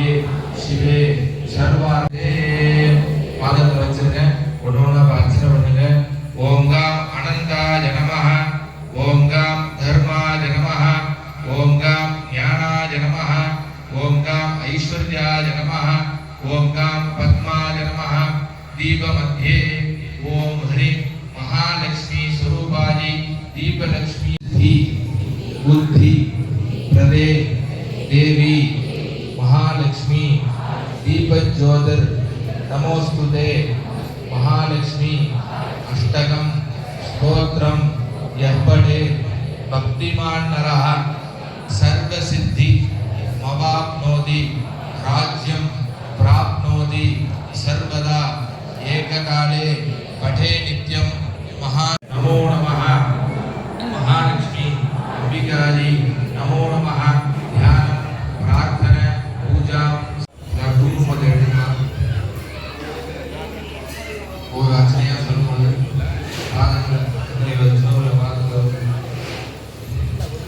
ஆதியே சிவே சர்வார்த்தே பாதத்தை வச்சிருங்க. ஒன்னொன்னா அர்ச்சனை பண்ணுங்க. ஓம் காம் அனந்தாய நமஹ, ஓம் காம் தர்மாய நமஹ, ஓம் காம் ஞானாய நமஹ, ஓம் காம் ஐஸ்வர்யாய நமஹ, ஓம் காம் பத்மாய நமஹ. दीप मध्य ओम हरि महालक्ष्मी स्वरूपाजी दीपलक्ष्मी धी बुद्धि प्रदे देवी महालक्ष्मी दीपज्योतिर नमोस्तुते महालक्ष्मी अष्टकं स्तोत्रम यः पठे भक्तिमान् नरः सर्वसिद्धि मवाप्नोति राज्यं प्राप्नोति सर्वदा एककाले पठे नित्यं महा नमो नमः महालक्ष्मी अंबिकाजी नमो नमः ध्यान प्रार्थना पूजा और आचरणीय स्वरूप आनंद निर्वचनों लबाद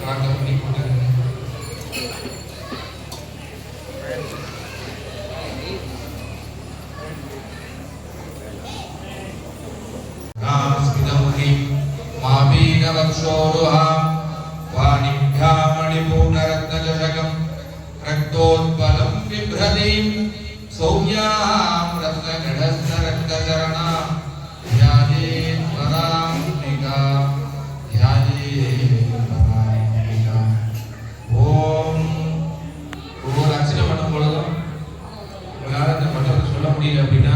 प्रार्थना वाणिभ्यामणिपूर्णरत्नचषकं रक्तोत्पलं बिभ्रतीं सौम्यां रत्नगढस्थरक्तचरणां ध्यायेत् पराम्बिका ध्यायेत् पराम्बिका. ஓம் ஒவ்வொரு அர்ச்சனை பண்ணும் பொழுதும் உங்களால் இந்த மற்றவர்கள் சொல்ல முடியல அப்படின்னா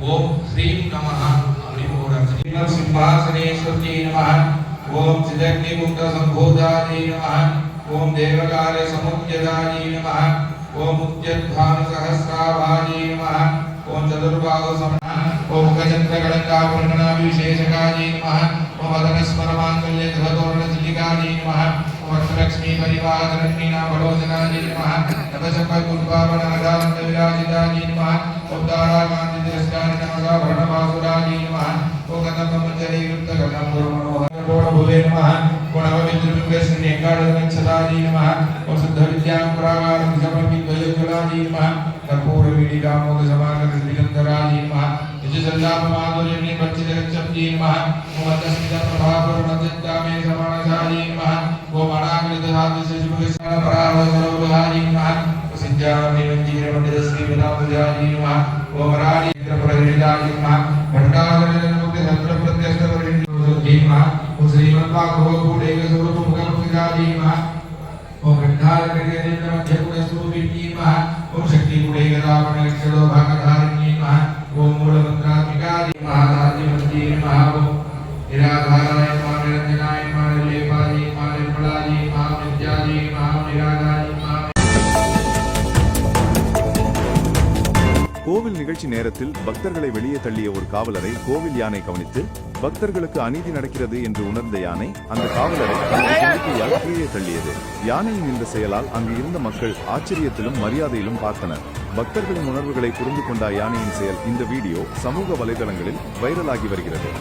ஓம் ஸ்ரீம் நமஹ அப்படின்னு ஒரு அர்ச்சனை. சிம்ஹாசனேஸ்வரி நமஹ, ओम सिद्धग्निमुक्त संभोधाय नमः, ओम देवकार्य समुद्यताय नमः, ओम उद्यद्भानु सहस्राभाय नमः, ओम चतुर्बाहु समनः, ओम गजन्द्रगणकाभरणा विशेषकाय नमः, ओम वदनस्मरमाङ्गल्य धृतोरणचिलिकाय नमः, ओम अष्टलक्ष्मी परिवारधरण्येन बलोचनाय नमः, नवचम्पकुल्पावननदानन्द विराजिताय नमः, ओम ताराकान्ति तिरस्कारिण भरणवासुराय नमः, ओम गणपमञ्जरी युक्तगणं गुरुमनोहर भुवे नमः, गुणवविद्रुविश्रेणी एकादशक्षदाजी नमः, ओम शुद्धविद्यां पुरागारं समर्पितवयोज्वलाजी नमः, कर्पूरवीडिकामोदसमागतश्रीगन्धराजी नमः, निजसल्लापमाधुर्येण पच्चिदगच्छब्जी नमः, ओम अन्तस्मितप्रभापुरमदित्तामे समानसाजी नमः, ओम अनागतधातुशुभविस्मरणपरावसरोरुहाजी नमः, सिञ्जामिवञ्जीरमण्डितश्रीविनाथजाजी नमः, ओम राजीन्द्रप्रगणिताजी नमः, भण्डारमुक्तिसत्रप्रत्यस्तवर्णिनी ओम श्रीमद्भागवतपूर्णैक स्वरूपमुखमुखिकाजी नमः, ओम गंधारकर्येन्द्र मध्यगुणस्वरूपिणी नमः, ओम शक्तिगुणैकरावणक्षरो भागधारिणी नमः, ओम मूलमन्त्रात्मिकाजी नमः, आदिमन्त्री नमः, ओम निराधाराय नमः, निरञ्जनाय नमः, निर्लेपाय नमः, निर्मलाय नमः, नित्याय नमः, निराधाय नमः. கோவில் நிகழ்ச்சி நேரத்தில் பக்தர்களை வெளியே தள்ளிய ஒரு காவலரை கோவில் யானை கவனித்து பக்தர்களுக்கு அநீதி நடக்கிறது என்று உணர்ந்த யானை அந்த காவலரை கீழே தள்ளியது. யானையின் இந்த செயலால் அங்கு இருந்த மக்கள் ஆச்சரியத்திலும் மரியாதையிலும் பார்த்தனர். பக்தர்களின் உணர்வுகளை புரிந்து கொண்ட யானையின் செயல் இந்த வீடியோ சமூக வலைதளங்களில் வைரலாகி வருகிறது.